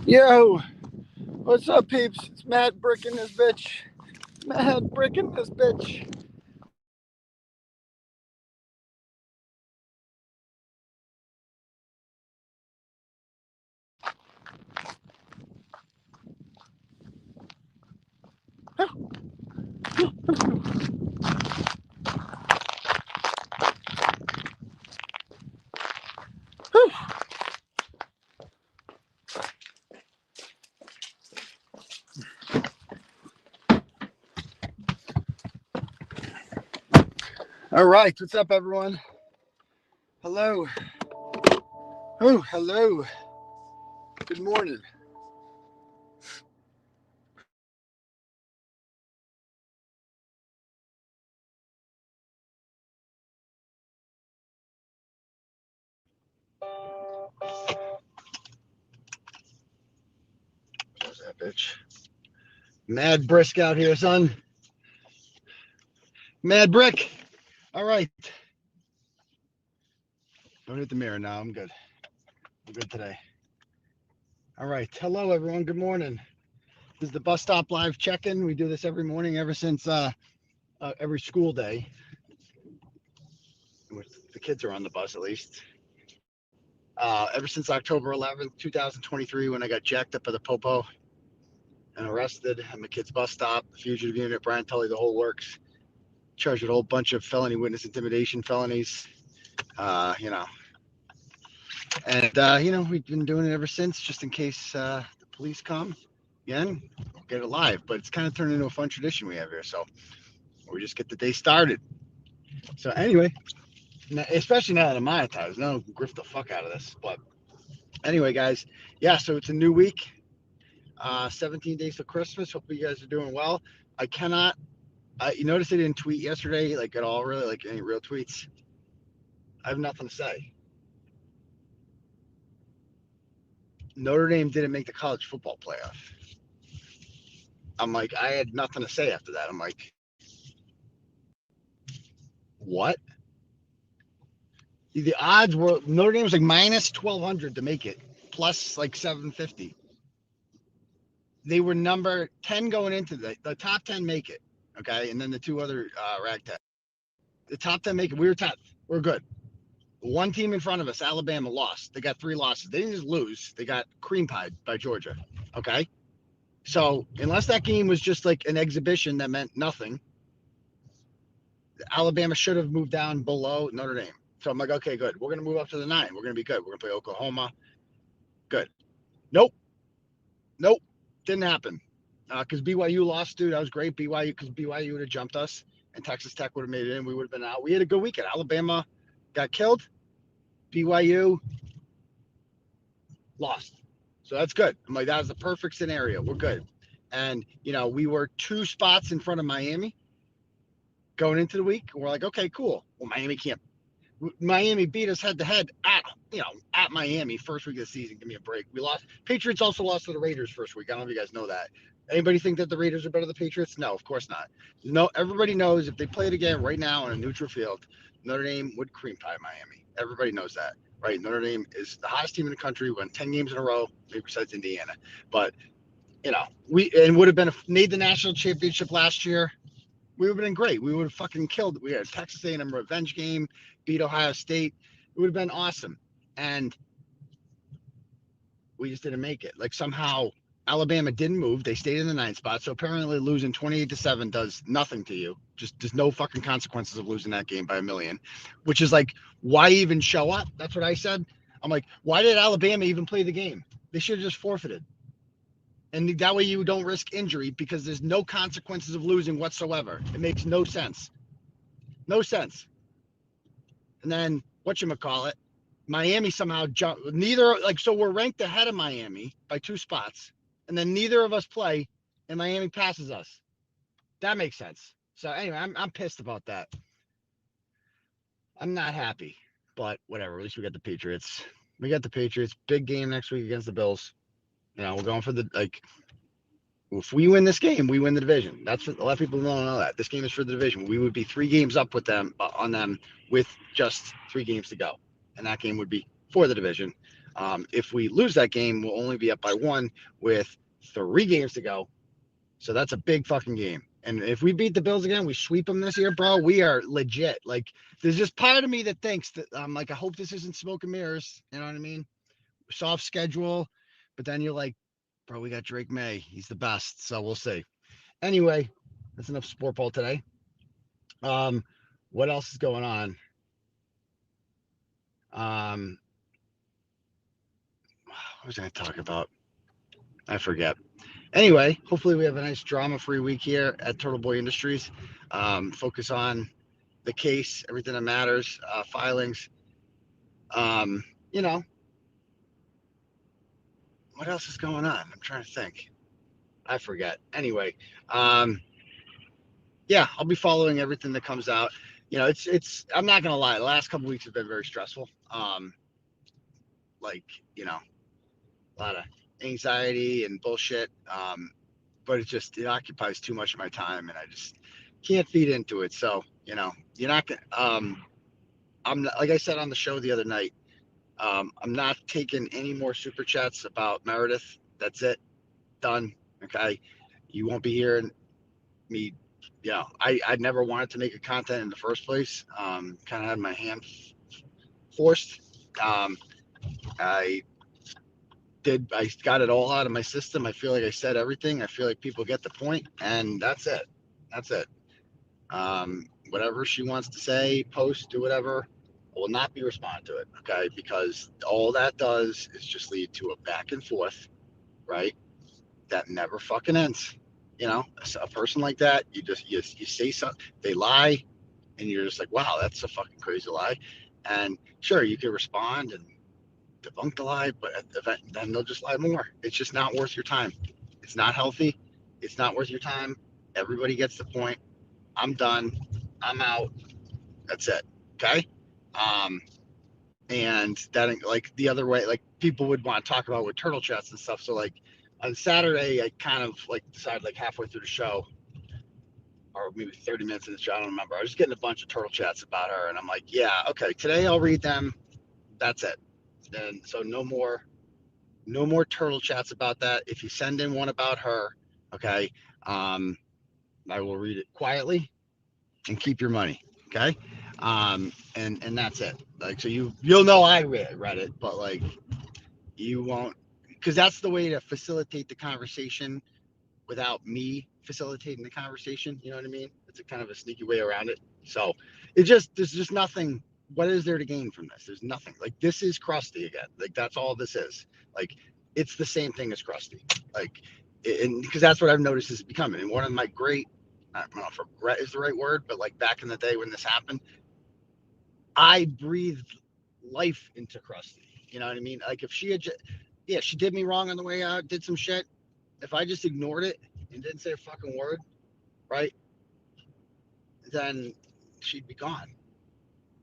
Yo, what's up, peeps? It's Matt Brick in this bitch. Matt Brick in this bitch. All right, what's up, everyone? Hello. Oh, hello. Good morning. What's that, bitch? Mad brisk out here, son. Mad brick. All right. Don't hit the mirror now. I'm good. I'm good today. All right. Hello, everyone. Good morning. This is the bus stop live check-in. We do this every morning ever since every school day. The kids are on the bus, at least. Ever since October 11th, 2023, when I got jacked up at the Popo and arrested at my kid's bus stop, the fugitive unit, Brian Tully, the whole works, charged with a whole bunch of felony witness intimidation felonies, you know. And, we've been doing it ever since, just in case the police come again, we'll get it live. But it's kind of turned into a fun tradition we have here. So we just get the day started. So anyway, especially now that I'm monetized, now grift the fuck out of this. But anyway, guys, yeah, so it's a new week. 17 days for Christmas. Hopefully you guys are doing well. You notice I didn't tweet yesterday, like at all, really, like any real tweets. I have nothing to say. Notre Dame didn't make the college football playoff. I'm like, I had nothing to say after that. I'm like, what? The odds were Notre Dame was like minus 1,200 to make it, plus like 750. They were number 10 going into the top 10 make it, okay, and then the two other ragtag. The top 10 make it. We were 10th. We're good. One team in front of us, Alabama, lost. They got 3 losses. They didn't just lose. They got cream pied by Georgia. Okay. So unless that game was just like an exhibition that meant nothing, Alabama should have moved down below Notre Dame. So I'm like, okay, good. We're going to move up to the 9. We're going to be good. We're going to play Oklahoma. Good. Nope. Nope. Didn't happen. Because BYU lost, dude. That was great. Because BYU would have jumped us and Texas Tech would have made it in. We would have been out. We had a good weekend. Alabama got killed. BYU lost. So that's good. I'm like, that was the perfect scenario. We're good. And, we were 2 spots in front of Miami going into the week. We're like, okay, cool. Well, Miami beat us head to head at Miami first week of the season. Give me a break. We lost. Patriots also lost to the Raiders first week. I don't know if you guys know that. Anybody think that the Raiders are better than the Patriots? No, of course not. No, everybody knows if they played again right now on a neutral field, Notre Dame would cream pie Miami. Everybody knows that, right? Notre Dame is the hottest team in the country. Won 10 games in a row, maybe besides Indiana. But we would have made the national championship last year. We would have been great. We would have fucking killed. We had a Texas A&M revenge game, beat Ohio State. It would have been awesome. And we just didn't make it. Like somehow Alabama didn't move. They stayed in the 9th spot. So apparently losing 28-7 does nothing to you. Just there's no fucking consequences of losing that game by a million, which is like, why even show up? That's what I said. I'm like, why did Alabama even play the game? They should have just forfeited. And that way you don't risk injury because there's no consequences of losing whatsoever. It makes no sense. No sense. And then whatchamacallit, Miami somehow jumped. So we're ranked ahead of Miami by 2 spots. And then neither of us play and Miami passes us. That makes sense. So anyway, I'm pissed about that. I'm not happy, but whatever. At least we got the Patriots. Big game next week against the Bills. We're going for if we win this game, we win the division. That's what a lot of people don't know that. This game is for the division. We would be 3 games up on them with just 3 games to go. And that game would be for the division. If we lose that game, we'll only be up by one with 3 games to go. So that's a big fucking game. And if we beat the Bills again, we sweep them this year, bro. We are legit. Like, there's just part of me that thinks that like, I hope this isn't smoke and mirrors. You know what I mean? Soft schedule, but then you're like, bro, we got Drake May. He's the best. So we'll see. Anyway, that's enough sport ball today. What else is going on? What was I going to talk about? I forget. Anyway, hopefully we have a nice drama-free week here at Turtle Boy Industries. Focus on the case, everything that matters, filings. You know, what else is going on? I'm trying to think. I forget. Anyway, yeah, I'll be following everything that comes out. It's. I'm not gonna lie. The last couple of weeks have been very stressful. Like, a lot of anxiety and bullshit. But it occupies too much of my time, and I just can't feed into it. So, you're not gonna. I'm not, like I said on the show the other night. I'm not taking any more super chats about Meredith. That's it. Done. Okay. You won't be hearing me. I never wanted to make a content in the first place. Kind of had my hand forced. I I got it all out of my system. I feel like I said everything. I feel like people get the point, and that's it. That's it. Whatever she wants to say, post, do whatever. I will not be responding to it, okay? Because all that does is just lead to a back and forth, right? That never fucking ends. A person like that, you say something, they lie, and you're just like, wow, that's a fucking crazy lie. And sure, you can respond and debunk the lie, but at the event, then they'll just lie more. It's just not worth your time. It's not healthy. It's not worth your time. Everybody gets the point. I'm done. I'm out. That's it. Okay. Um, and that, like, the other way, like, people would want to talk about with turtle chats and stuff. So, like, on Saturday, I kind of like decided, like, halfway through the show, or maybe 30 minutes in the show, I don't remember. I was just getting a bunch of turtle chats about her, and I'm like, yeah, okay, today I'll read them. That's it. And so no more turtle chats about that. If you send in one about her, okay, I will read it quietly and keep your money. Okay. And that's it. Like, so you'll know I read it, but, like, you won't, because that's the way to facilitate the conversation without me facilitating the conversation. You know what I mean? It's a kind of a sneaky way around it. So there's just nothing. What is there to gain from this? There's nothing. Like, this is Krusty again. Like, that's all this is. Like, it's the same thing as Krusty. Like, and because that's what I've noticed is becoming. And one of my great, I don't know if regret is the right word, but, like, back in the day when this happened, I breathed life into Krusty. You know what I mean? Like, if she had, yeah, she did me wrong on the way out, did some shit. If I just ignored it and didn't say a fucking word, right, then she'd be gone.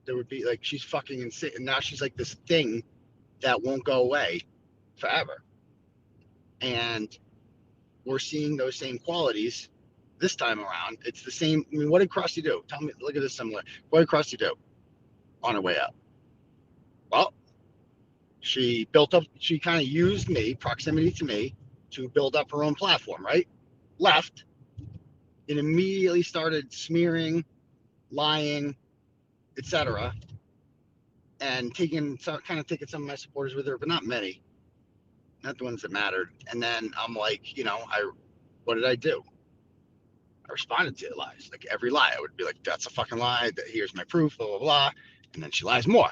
There would be, like, she's fucking insane, and now she's like this thing that won't go away forever. And we're seeing those same qualities this time around. It's the same. I mean, what did Krusty do? Tell me. Look at this similar. What did Krusty do on her way out? Well, she built up. She kind of used me, proximity to me, to build up her own platform. Right? Left and immediately started smearing, lying, etc., and taking some of my supporters with her, but not many, not the ones that mattered. And then I'm like, what did I do? I responded to the lies, like every lie. I would be like, that's a fucking lie. Here's my proof, blah blah blah, and then she lies more.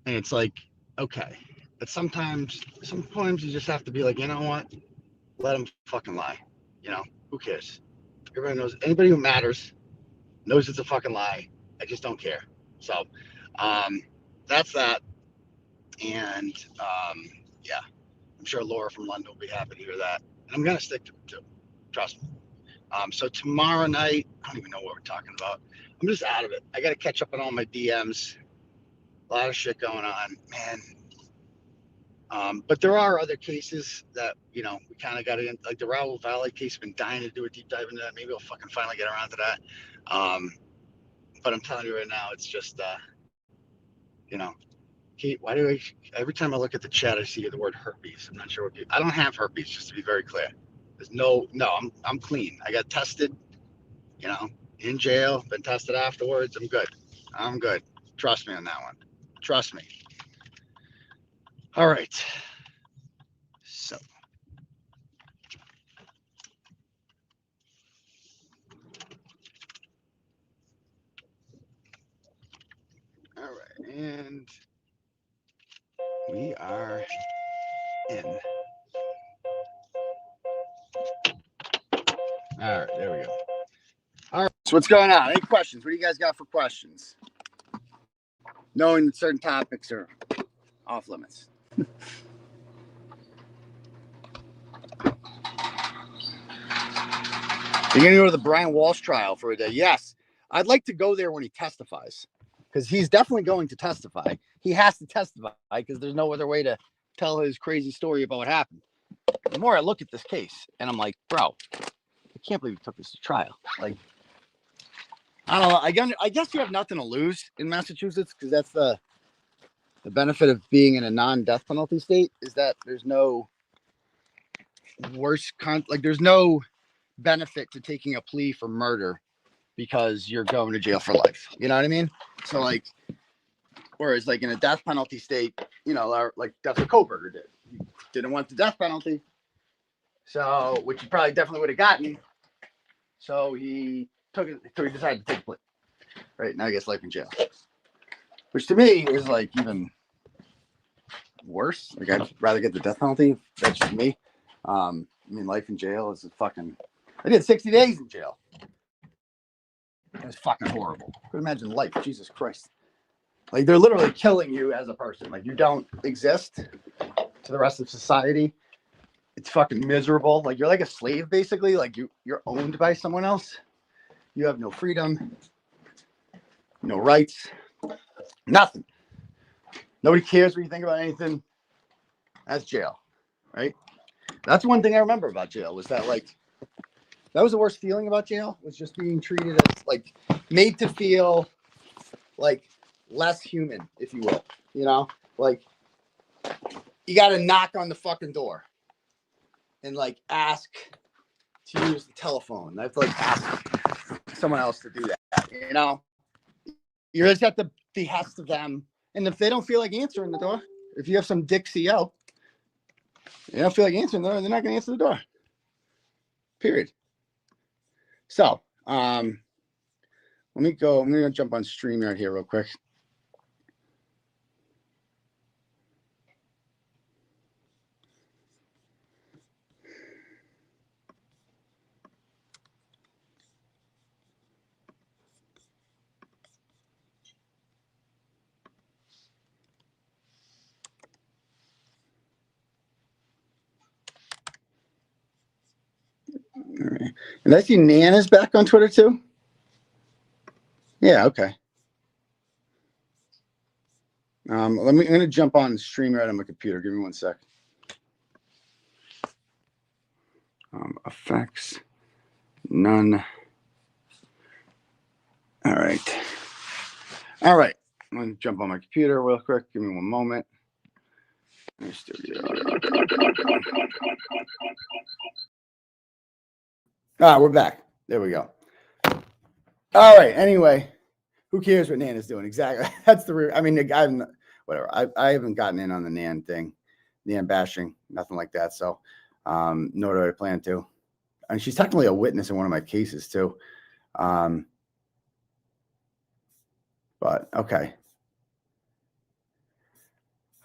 And it's like, okay, but sometimes you just have to be like, you know what? Let them fucking lie. Who cares? Everybody knows. Anybody who matters knows it's a fucking lie. I just don't care. So, that's that. And, yeah, I'm sure Laura from London will be happy to hear that. And I'm gonna stick to it too. Trust me. So tomorrow night, I don't even know what we're talking about. I'm just out of it. I got to catch up on all my DMs. A lot of shit going on, man. But there are other cases that, we kind of got in, like the Raoul Valley case. I've been dying to do a deep dive into that. Maybe I'll fucking finally get around to that. But I'm telling you right now, it's just, you know, Kate, why do I, every time I look at the chat, I see the word herpes. I'm not sure what I don't have herpes, just to be very clear. There's no, I'm clean. I got tested, you know, in jail, been tested afterwards. I'm good. I'm good. Trust me on that one. Trust me. All right. So, all right. And we are in. All right. There we go. All right. So, what's going on? Any questions? What do you guys got for questions? Knowing that certain topics are off limits. You're going to go to the Brian Walshe trial for a day? Yes. I'd like to go there when he testifies, because he's definitely going to testify. He has to testify because there's no other way to tell his crazy story about what happened. The more I look at this case, and I'm like, bro, I can't believe you took this to trial. Like, I don't know. I guess you have nothing to lose in Massachusetts, because that's the benefit of being in a non-death penalty state, is that there's no there's no benefit to taking a plea for murder because you're going to jail for life. You know what I mean? So, like, whereas like in a death penalty state, you know, like that's what Koberger did. He didn't want the death penalty, so which he probably definitely would have gotten. So he took it. So he decided to take a plea. Right now, he gets life in jail, which to me is like even worse. Like, I'd rather get the death penalty. That's just me. I mean, life in jail is a fucking. I did 60 days in jail. It was fucking horrible. Could imagine life. Jesus Christ. Like, they're literally killing you as a person. Like, you don't exist to the rest of society. It's fucking miserable. Like, you're like a slave, basically. Like, you're owned by someone else. You have no freedom, no rights, nothing. Nobody cares what you think about anything. That's jail, right? That's one thing I remember about jail, was that, like, that was the worst feeling about jail, was just being treated as, like, made to feel like less human, if you will. You know, like, you got to knock on the fucking door and like ask to use the telephone. I have to like ask someone else to do that. You know, you're just at the behest of them, and if they don't feel like answering the door, if you have some dick CO, they don't feel like answering the door, they're not going to answer the door. Period. So, let me go. I'm going to jump on StreamYard here real quick. All right. And I see Nana's back on Twitter too. Yeah, okay. I'm going to jump on StreamYard on my computer. Give me one sec. Effects, none. All right. All right. I'm going to jump on my computer real quick. Give me one moment. We're back. There we go. All right. Anyway, who cares what Nan is doing? Exactly. That's the real. I mean, whatever. I haven't gotten in on the Nan thing, Nan bashing, nothing like that. So, nor do I plan to. And she's technically a witness in one of my cases too. But okay.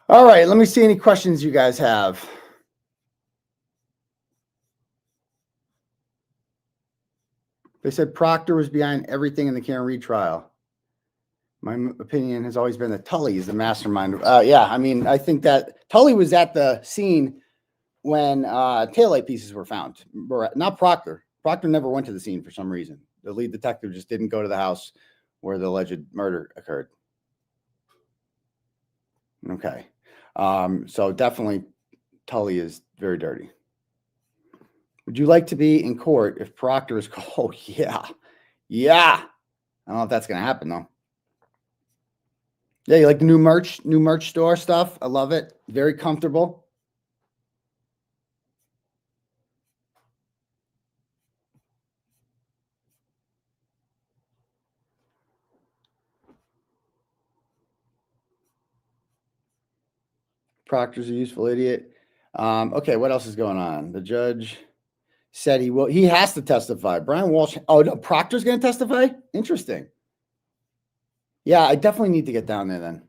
All right. Let me see any questions you guys have. They said Proctor was behind everything in the Karen Reed trial. My opinion has always been that Tully is the mastermind. Yeah, I mean, I think that Tully was at the scene when taillight pieces were found. Not Proctor. Proctor never went to the scene for some reason. The lead detective just didn't go to the house where the alleged murder occurred. Okay. So definitely Tully is very dirty. Would you like to be in court if Proctor is called? Oh, yeah. Yeah. I don't know if that's going to happen, though. Yeah, you like the new merch store stuff? I love it. Very comfortable. Proctor's a useful idiot. Okay, what else is going on? The judge said he has to testify. Brian Walsh. Oh, no, Proctor's going to testify? Interesting. Yeah, I definitely need to get down there then.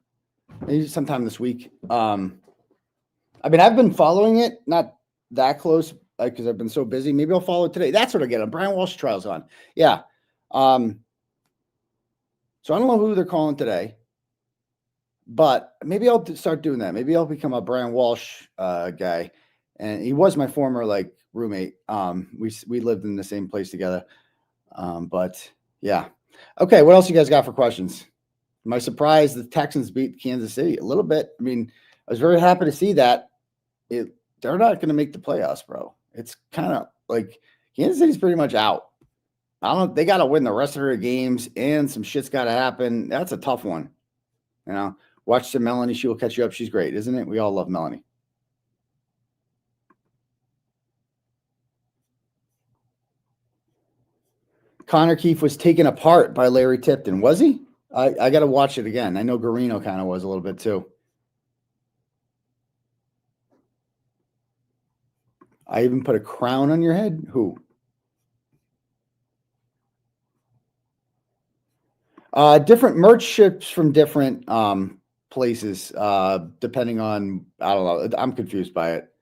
Maybe sometime this week. I mean, I've been following it, not that close because I've been so busy. Maybe I'll follow it today. That's what I get on. Brian Walsh trial's on. Yeah. So I don't know who they're calling today, but maybe I'll start doing that. Maybe I'll become a Brian Walsh guy. And he was my former roommate. We lived in the same place together. But yeah. Okay, what else you guys got for questions? Am I surprised the Texans beat Kansas City? A little bit. I mean, I was very happy to see that. They're not going to make the playoffs, bro. It's kind of like Kansas City's pretty much out. They got to win the rest of their games, and some shit's got to happen. That's a tough one. Watch some Melanie. She will catch you up. She's great, isn't it? We all love Melanie. Connor Keefe was taken apart by Larry Tipton. Was he? I got to watch it again. I know Garino kind of was a little bit too. I even put a crown on your head. Who? Different merch ships from different places, depending on, I don't know. I'm confused by it.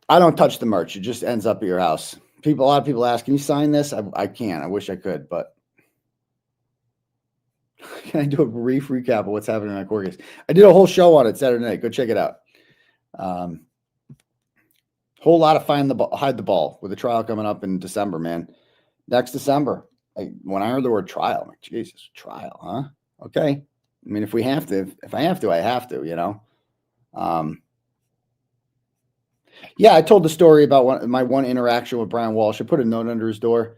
I don't touch the merch. It just ends up at your house. A lot of people ask, can you sign this? I can't. I wish I could, but can I do a brief recap of what's happening on court case? I did a whole show on it Saturday night. Go check it out. Whole lot of hide the ball with a trial coming up in December, man. Next December. When I heard the word trial, I'm like, Jesus, trial, huh? Okay. I mean, if I have to, I have to, Yeah, I told the story about my one interaction with Brian Walsh. I put a note under his door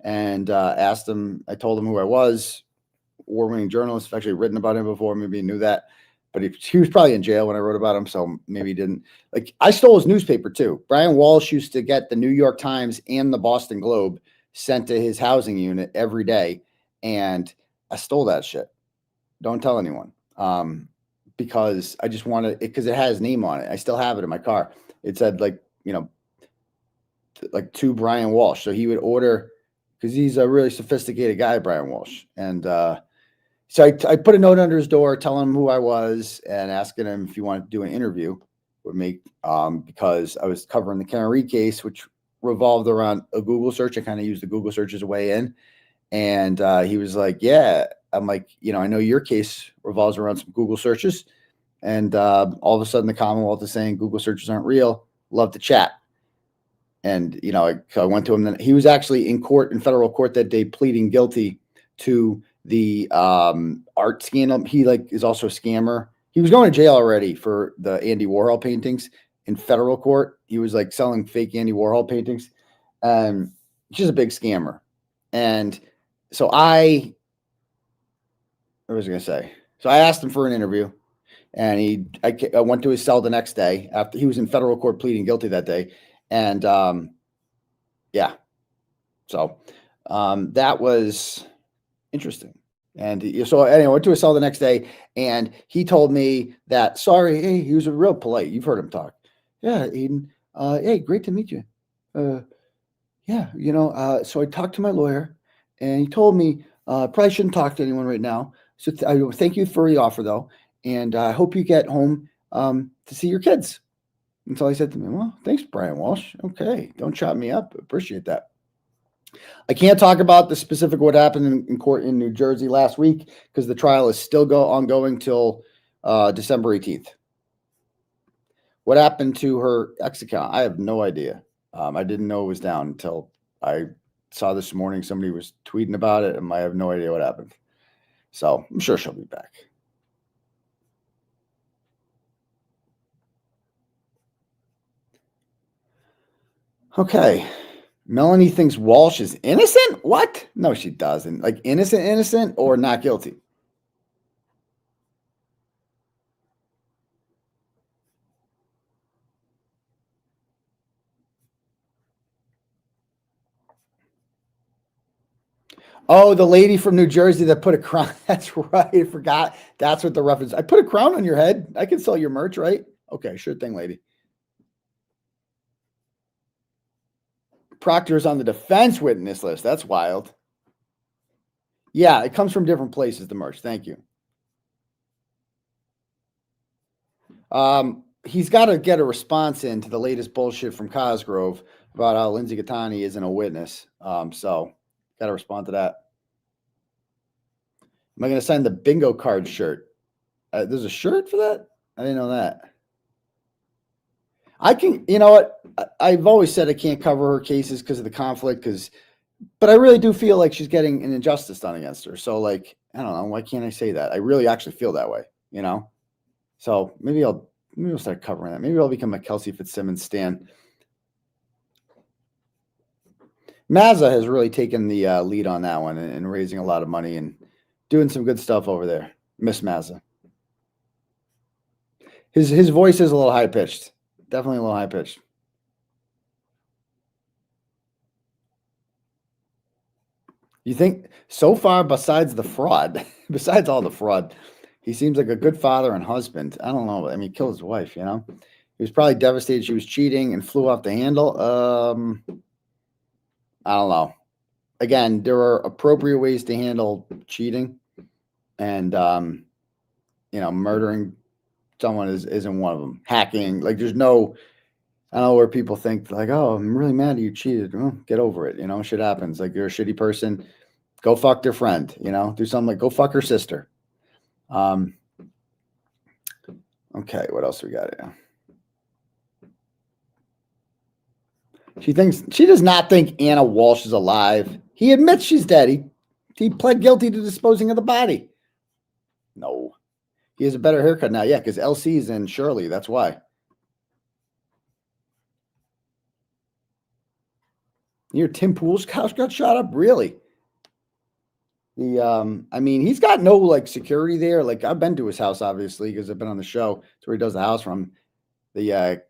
and asked him. I told him who I was, award-winning journalist. I've actually written about him before. Maybe he knew that, but he was probably in jail when I wrote about him, so maybe he didn't. I stole his newspaper too. Brian Walsh used to get the New York Times and the Boston Globe sent to his housing unit every day, and I stole that shit. Don't tell anyone, because I just wanted it because it has his name on it. I still have it in my car. It said to Brian Walsh. So he would order, because he's a really sophisticated guy, Brian Walsh. And so I put a note under his door telling him who I was and asking him if he wanted to do an interview with me, because I was covering the Karen Reed case, which revolved around a Google search. I kind of used the Google search as a way in. And he was like, yeah. I'm like, I know your case revolves around some Google searches. And all of a sudden the Commonwealth is saying Google searches aren't real. Love to chat. And, I went to him. Then he was actually in federal court that day, pleading guilty to the art scandal. He is also a scammer. He was going to jail already for the Andy Warhol paintings in federal court. He was selling fake Andy Warhol paintings. He's a big scammer. And so what was I going to say? So I asked him for an interview, and I went to his cell the next day after he was in federal court pleading guilty that day. And yeah, so that was interesting. And so anyway, I went to his cell the next day, and he told me that, sorry, hey, he was real polite. You've heard him talk. Yeah, Aiden. Hey, great to meet you. Yeah, so I talked to my lawyer, and he told me probably shouldn't talk to anyone right now. So I thank you for the offer, though, and I hope you get home to see your kids. And so I said to him, well, thanks, Brian Walsh. Okay, don't chop me up. Appreciate that. I can't talk about the specific what happened in court in New Jersey last week because the trial is still ongoing till December 18th. What happened to her X account? I have no idea. I didn't know it was down until I saw this morning somebody was tweeting about it, and I have no idea what happened. So I'm sure she'll be back. Okay. Melanie thinks Walsh is innocent? What? No, she doesn't. Innocent or not guilty? Oh, the lady from New Jersey that put a crown. That's right. I forgot. That's what the reference. I put a crown on your head. I can sell your merch, right? Okay, sure thing, lady. Proctor's on the defense witness list. That's wild. Yeah, it comes from different places, the merch. Thank you. He's got to get a response into the latest bullshit from Cosgrove about how Lindsay Gattani isn't a witness. So got to respond to that. Am I going to sign the bingo card shirt? There's a shirt for that? I didn't know that. I can, you know what? I've always said I can't cover her cases because of the conflict, but I really do feel like she's getting an injustice done against her. So, like, I don't know. Why can't I say that? I really actually feel that way, you know? So maybe I'll start covering that. Maybe I'll become a Kelsey Fitzsimmons stan. Mazza has really taken the lead on that one and raising a lot of money and doing some good stuff over there. Miss Mazza. His voice is a little high pitched. Definitely a little high pitched. You think so far, besides the fraud, besides all the fraud, he seems like a good father and husband. I don't know. I mean, killed his wife, you know? He was probably devastated she was cheating and flew off the handle. I don't know. Again, there are appropriate ways to handle cheating, and murdering someone isn't one of them. Hacking, like there's no. I don't know where people think like, oh, I'm really mad you cheated. Well, get over it. Shit happens. Like you're a shitty person. Go fuck their friend. Do something like go fuck her sister. Okay, what else we got here? She does not think Anna Walshe is alive. He admits she's dead. He pled guilty to disposing of the body. No. He has a better haircut now. Yeah, because LC's in Shirley. That's why. Your Tim Pool's house got shot up? Really? He's got no like security there. Like I've been to his house, obviously, because I've been on the show. It's where he does the house from. The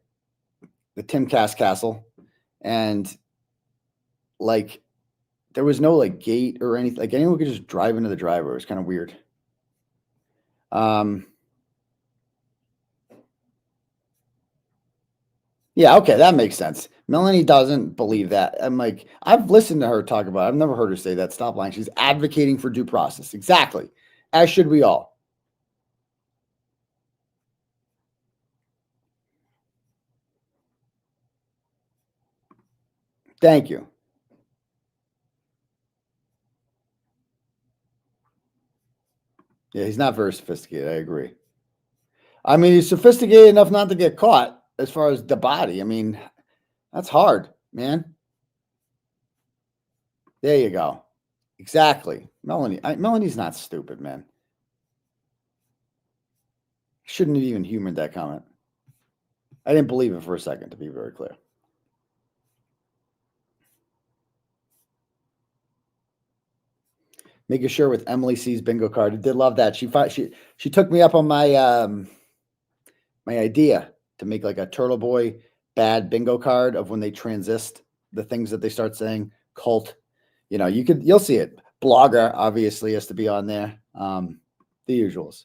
Tim Cass Castle. And like there was no like gate or anything. Like anyone could just drive into the driveway. It was kind of weird. Yeah, okay, that makes sense. Melanie doesn't believe that. I'm like, I've listened to her talk about it. I've never heard her say that. Stop lying. She's advocating for due process. Exactly. As should we all. Thank you. Yeah, he's not very sophisticated. I agree. I mean, he's sophisticated enough not to get caught as far as the body. I mean, that's hard, man. There you go. Exactly. Melanie's not stupid, man. Shouldn't have even humored that comment. I didn't believe it for a second, to be very clear. Making sure with Emily C's bingo card. I did love that. She took me up on my my idea to make like a Turtle Boy bad bingo card of when they transist the things that they start saying. Cult, you'll see it. Blogger obviously has to be on there. The usuals.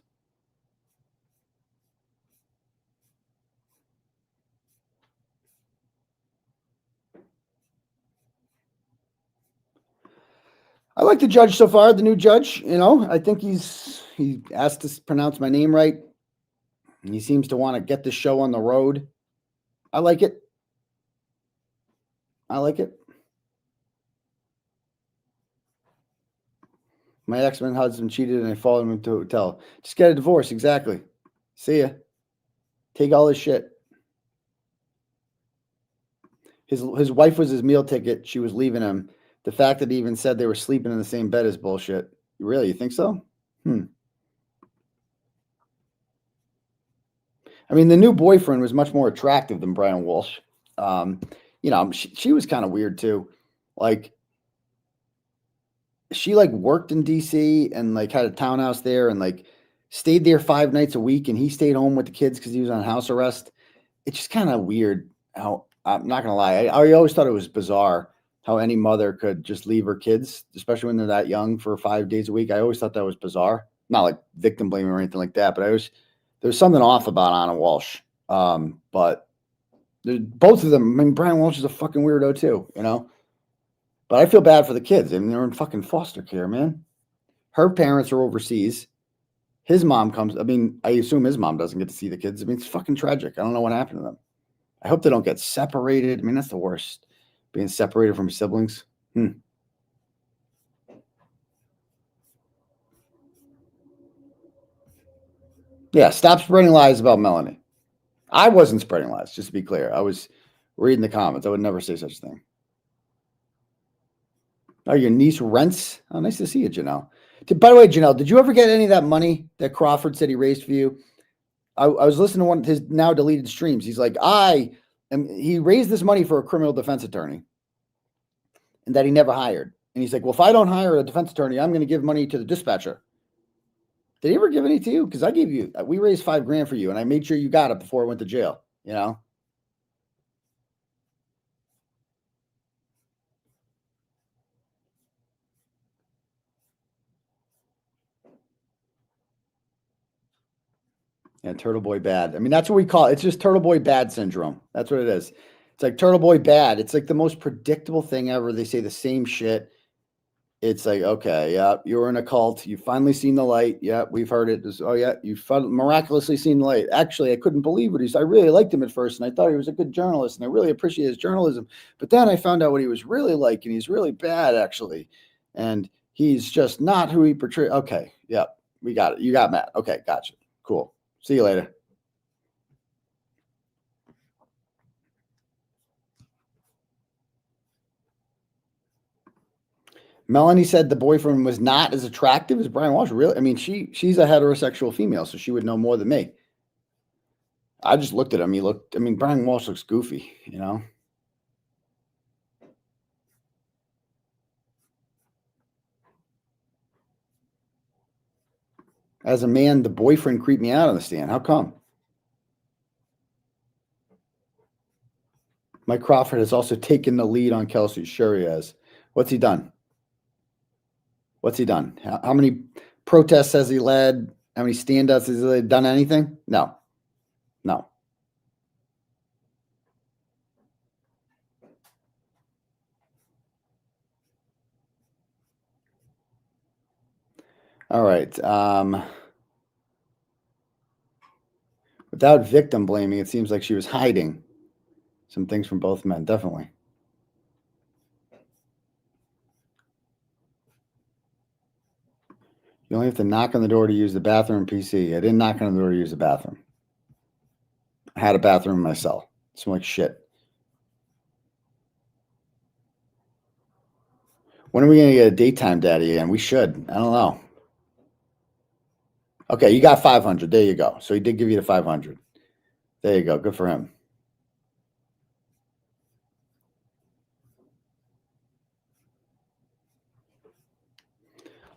I like the judge so far, the new judge. I think he asked to pronounce my name right. He seems to want to get the show on the road. I like it. My ex-man husband cheated and I followed him to a hotel. Just get a divorce. Exactly. See ya. Take all his shit. His wife was his meal ticket. She was leaving him. The fact that he even said they were sleeping in the same bed is bullshit. Really? You think so? I mean, the new boyfriend was much more attractive than Brian Walshe. She was kind of weird too. Like, she like worked in DC and like had a townhouse there and like stayed there 5 nights a week, and he stayed home with the kids because he was on house arrest. It's just kind of weird how, I'm not gonna lie, I always thought it was bizarre how any mother could just leave her kids, especially when they're that young, for 5 days a week. I always thought that was bizarre. Not like victim blaming or anything like that, but there's something off about Anna Walsh. But both of them, I mean, Brian Walsh is a fucking weirdo too, you know? But I feel bad for the kids. I mean, they're in fucking foster care, man. Her parents are overseas. His mom comes. I mean, I assume his mom doesn't get to see the kids. I mean, it's fucking tragic. I don't know what happened to them. I hope they don't get separated. I mean, that's the worst. Being separated from siblings. Yeah, stop spreading lies about Melanie. I wasn't spreading lies, just to be clear. I was reading the comments. I would never say such a thing. Oh, your niece rents? Oh, nice to see you, Janelle. By the way, Janelle, did you ever get any of that money that Crawford said he raised for you? I was listening to one of his now deleted streams. He's like, he raised this money for a criminal defense attorney and that he never hired. And he's like, well, if I don't hire a defense attorney, I'm going to give money to the dispatcher. Did he ever give any to you? Because we raised $5,000 for you and I made sure you got it before I went to jail, you know? Yeah, Turtle Boy bad. I mean, that's what we call it. It's just Turtle Boy bad syndrome. That's what it is. It's like Turtle Boy bad. It's like the most predictable thing ever. They say the same shit. It's like, okay, yeah, you're in a cult. You've finally seen the light. Yeah, we've heard it. Oh, yeah, you've miraculously seen the light. Actually, I couldn't believe what he said. I really liked him at first, and I thought he was a good journalist, and I really appreciate his journalism. But then I found out what he was really like, and he's really bad, actually. And he's just not who he portrayed. Okay, yeah, we got it. You got Matt. Okay, gotcha. Cool. See you later. Melanie said the boyfriend was not as attractive as Brian Walsh. Really? I mean, she's a heterosexual female, so she would know more than me. I just looked at him. Brian Walsh looks goofy, you know? As a man, the boyfriend creeped me out on the stand. How come? Mike Crawford has also taken the lead on Kelsey. Sure he has. What's he done? How many protests has he led? How many stand-ups has he done? Anything? No. All right. Without victim blaming, it seems like she was hiding some things from both men. Definitely. You only have to knock on the door to use the bathroom PC. I didn't knock on the door to use the bathroom. I had a bathroom in my cell. It smelled like shit. When are we going to get a daytime daddy again? We should. I don't know. Okay, you got 500. There you go. So he did give you the 500. There you go. Good for him.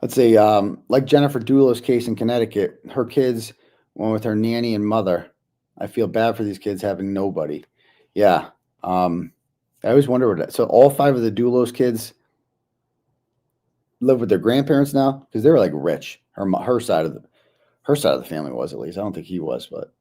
Let's see. Like Jennifer Doolow's case in Connecticut, her kids went with her nanny and mother. I feel bad for these kids having nobody. Yeah. I always wonder what that. So all 5 of the Doolow's kids live with their grandparents now because they were like rich. Her side of the family was, at least. I don't think he was, but.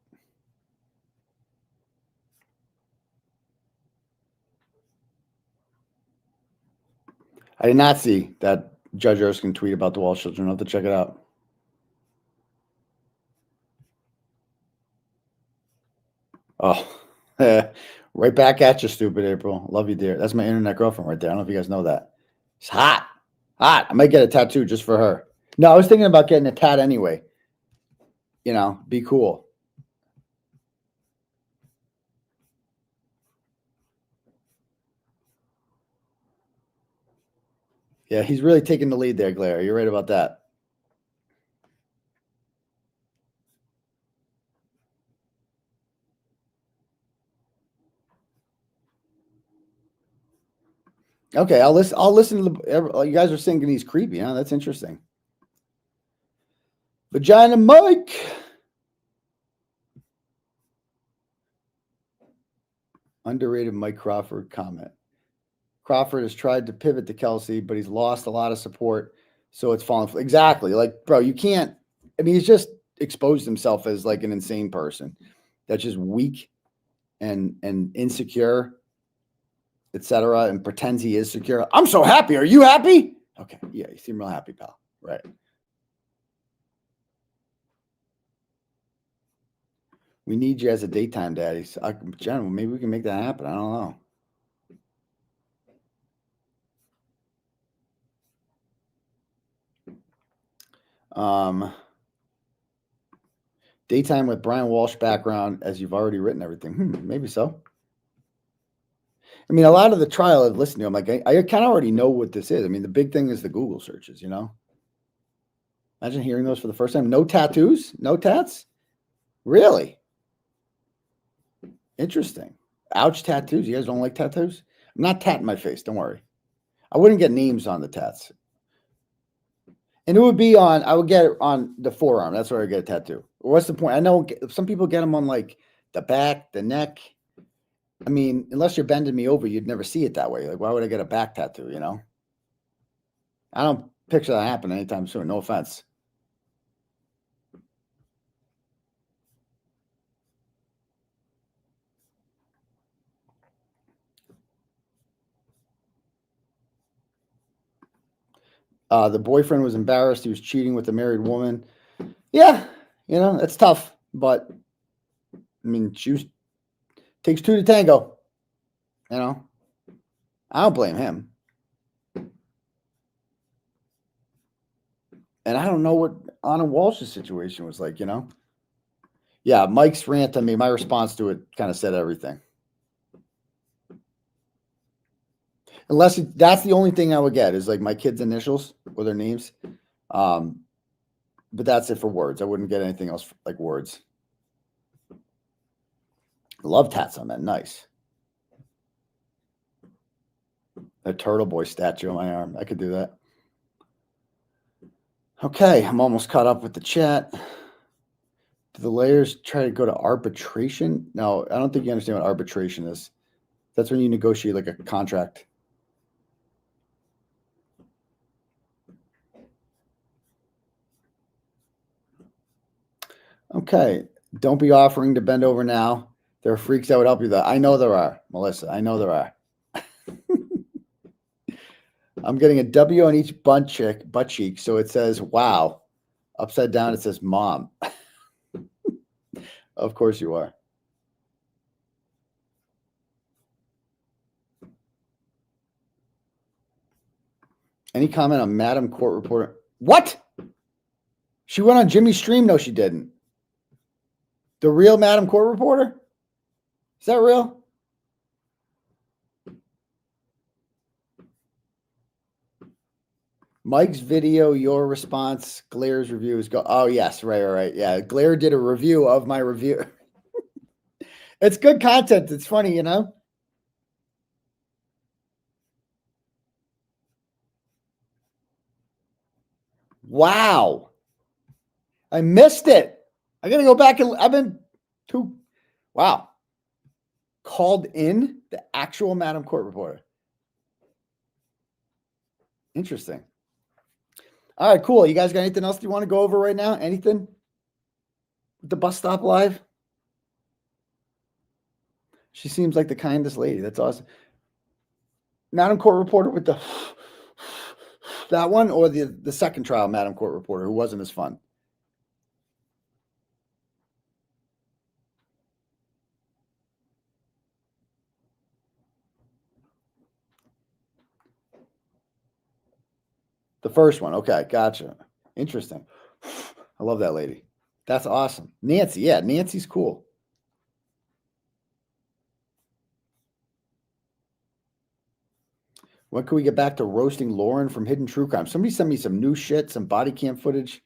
I did not see that Judge Erskine tweet about the Walsh children. I'll have to check it out. Oh, right back at you, stupid April. Love you, dear. That's my internet girlfriend right there. I don't know if you guys know that. It's hot. I might get a tattoo just for her. No, I was thinking about getting a tat anyway. You know, be cool. Yeah, he's really taking the lead there, Glare. You're right about that. Okay, I'll listen to you guys are thinking he's creepy, huh? That's interesting. Vagina Mike. Underrated Mike Crawford comment. Crawford has tried to pivot to Kelsey, but he's lost a lot of support. So it's fallen. Exactly. Like, bro, you can't. I mean, he's just exposed himself as like an insane person that's just weak and insecure, etc., and pretends he is secure. I'm so happy. Are you happy? Okay. Yeah, you seem real happy, pal. Right. We need you as a daytime daddy. So Jen, maybe we can make that happen. I don't know. Daytime with Brian Walshe background, as you've already written everything. Maybe so. I mean, a lot of the trial I've listened to, I'm like, I kind of already know what this is. I mean, the big thing is the Google searches, you know? Imagine hearing those for the first time. No tattoos? No tats? Really? Interesting. Ouch, tattoos. You guys don't like tattoos? I'm not tatting my face. Don't worry. I wouldn't get names on the tats. And it would be on, I would get it on the forearm. That's where I get a tattoo. What's the point? I know some people get them on like the back, the neck. I mean, unless you're bending me over, you'd never see it that way. Like, why would I get a back tattoo, you know? I don't picture that happening anytime soon. No offense. The boyfriend was embarrassed. He was cheating with a married woman. Yeah, you know, that's tough. But, I mean, takes two to tango. You know? I don't blame him. And I don't know what Anna Walsh's situation was like, you know? Yeah, Mike's rant on me, my response to it kind of said everything. Unless that's the only thing I would get is like my kids' initials or their names. But that's it for words. I wouldn't get anything else like words. Love tats on that. Nice. A turtle boy statue on my arm. I could do that. Okay, I'm almost caught up with the chat. Do the layers try to go to arbitration? No, I don't think you understand what arbitration is. That's when you negotiate like a contract. Okay, don't be offering to bend over now. There are freaks that would help you though. I know there are, Melissa. I know there are. I'm getting a W on each butt cheek. So it says, wow. Upside down, it says mom. Of course you are. Any comment on Madam Court Reporter? What? She went on Jimmy's stream? No, she didn't. The real Madam Court Reporter? Is that real? Mike's video, your response, Glaire's reviews go. Oh, yes. Right. Yeah. Glaire did a review of my review. It's good content. It's funny, you know? Wow. I missed it. I got to go back and I've been too. Wow. Called in the actual Madam Court Reporter. Interesting. All right, cool. You guys got anything else you want to go over right now? Anything? The bus stop live? She seems like the kindest lady. That's awesome. Madam Court Reporter with the that one or the second trial Madam Court Reporter who wasn't as fun? The first one. Okay, gotcha. Interesting. I love that lady. That's awesome. Nancy. Yeah, Nancy's cool. When can we get back to roasting Lauren from Hidden True Crime? Somebody send me some new shit, some body cam footage.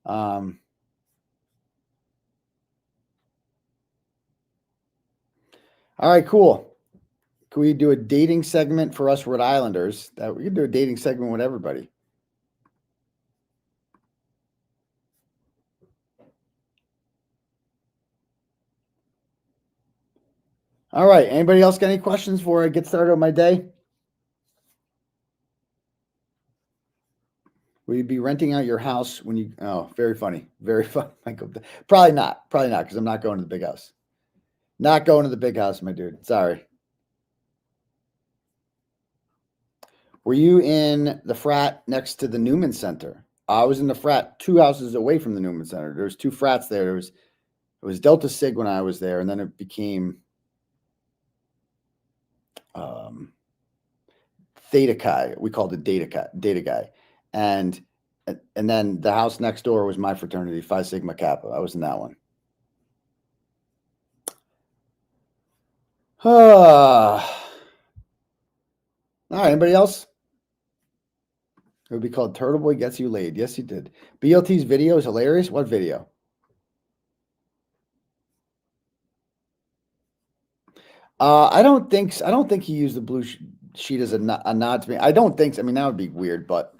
All right, cool. Can we do a dating segment for us Rhode Islanders? We can do a dating segment with everybody. All right. Anybody else got any questions before I get started on my day? Will you be renting out your house when you? Oh, very funny. Very fun. Michael. Probably not. Probably not because I'm not going to the big house. Not going to the big house, my dude. Sorry. Were you in the frat next to the Newman Center? I was in the frat 2 houses away from the Newman Center. There was 2 frats there. It was Delta Sig when I was there, and then it became Theta Chi. We called it Data Guy. And then the house next door was my fraternity, Phi Sigma Kappa. I was in that one. All right, anybody else? It would be called Turtle Boy Gets You Laid. Yes, he did. BLT's video is hilarious. What video? I don't think he used the blue sheet as a nod to me. I don't think so. I mean, that would be weird, but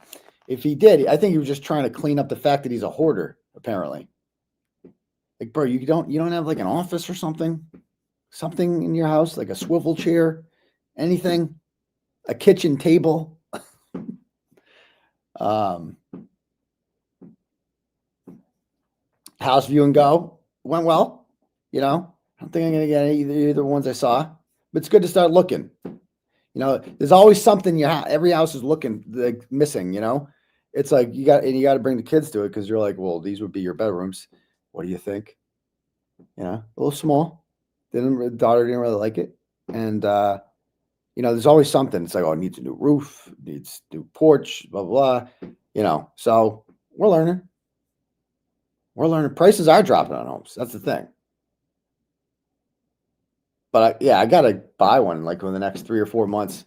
if he did, I think he was just trying to clean up the fact that he's a hoarder, apparently. Like, bro, you don't have like an office or something in your house, like a swivel chair, anything, a kitchen table. House view and go went well. I don't think I'm gonna get either ones I saw, but it's good to start looking. There's always something every house is looking like missing. It's like you got to bring the kids to it because you're like, well, these would be your bedrooms. What do you think? A little small. Daughter didn't really like it, and there's always something. It's like, oh, it needs a new roof, needs a new porch, blah blah. So we're learning. Prices are dropping on homes. That's the thing. But I gotta buy one like in the next 3 or 4 months.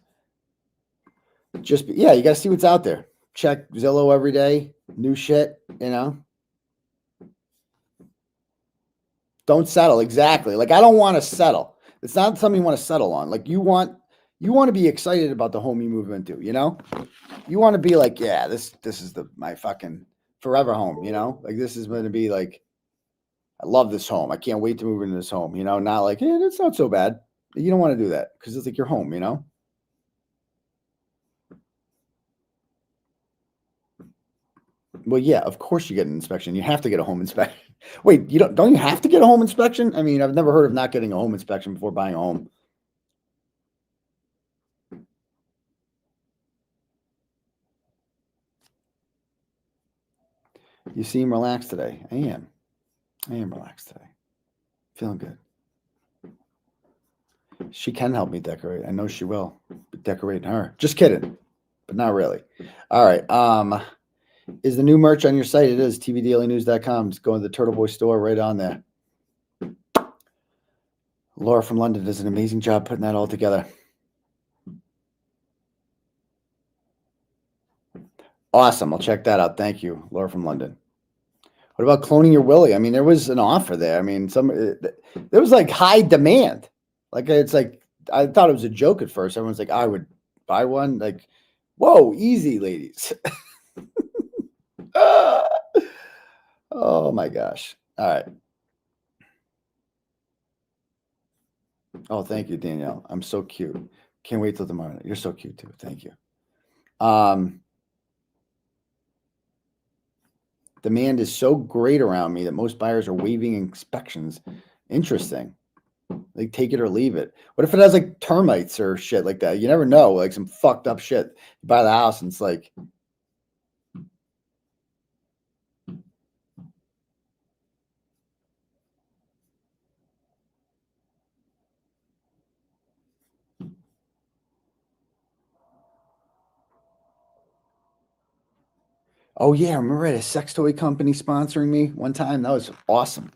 You gotta see what's out there. Check Zillow every day. New shit. Don't settle. Exactly. Like I don't want to settle. It's not something you want to settle on. Like you want to be excited about the home you move into. You want to be like, yeah, this is my fucking forever home. Like this is going to be like, I love this home. I can't wait to move into this home. Not like, hey, it's not so bad. You don't want to do that because it's like your home. Well, yeah, of course you get an inspection. You have to get a home inspection. Wait, don't you have to get a home inspection? I mean, I've never heard of not getting a home inspection before buying a home. You seem relaxed today. I am relaxed today. Feeling good. She can help me decorate. I know she will. Be decorating her. Just kidding, but not really. All right. Is the new merch on your site? It is tvdailynews.com. Just go to the Turtle Boy store right on there. Laura from London does an amazing job putting that all together. Awesome. I'll check that out. Thank you, Laura from London. What about cloning your Willie? I mean, there was an offer there. I mean, there was like high demand. Like it's like I thought it was a joke at first. Everyone's like, I would buy one. Like, whoa, easy, ladies. Oh my gosh. All right. Oh, thank you, Danielle. I'm so cute. Can't wait till tomorrow. You're so cute too. Thank you. Demand is so great around me that most buyers are waiving inspections. Interesting. Like take it or leave it. What if it has like termites or shit like that? You never know. Like some fucked up shit. You buy the house and it's like, oh yeah, I remember I had a sex toy company sponsoring me one time. That was awesome.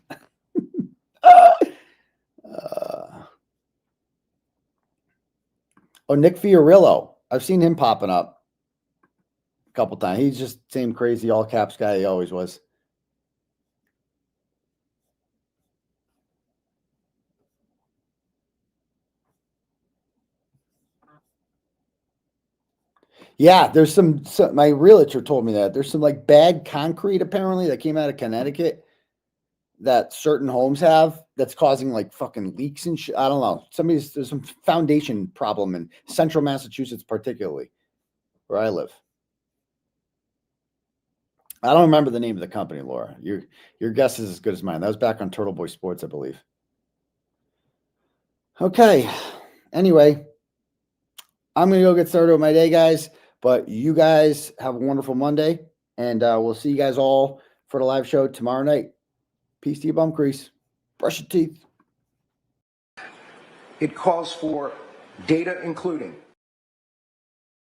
Oh, Nick Fiorillo. I've seen him popping up a couple times. He's just same crazy all caps guy he always was. Yeah, there's some my realtor told me that there's some like bad concrete apparently that came out of Connecticut that certain homes have that's causing like fucking leaks and shit. I don't know. There's some foundation problem in central Massachusetts, particularly where I live. I don't remember the name of the company, Laura. Your guess is as good as mine. That was back on Turtle Boy Sports, I believe. Okay. Anyway, I'm going to go get started with my day, guys. But you guys have a wonderful Monday. And we'll see you guys all for the live show tomorrow night. Peace to you, bum crease. Brush your teeth. It calls for data including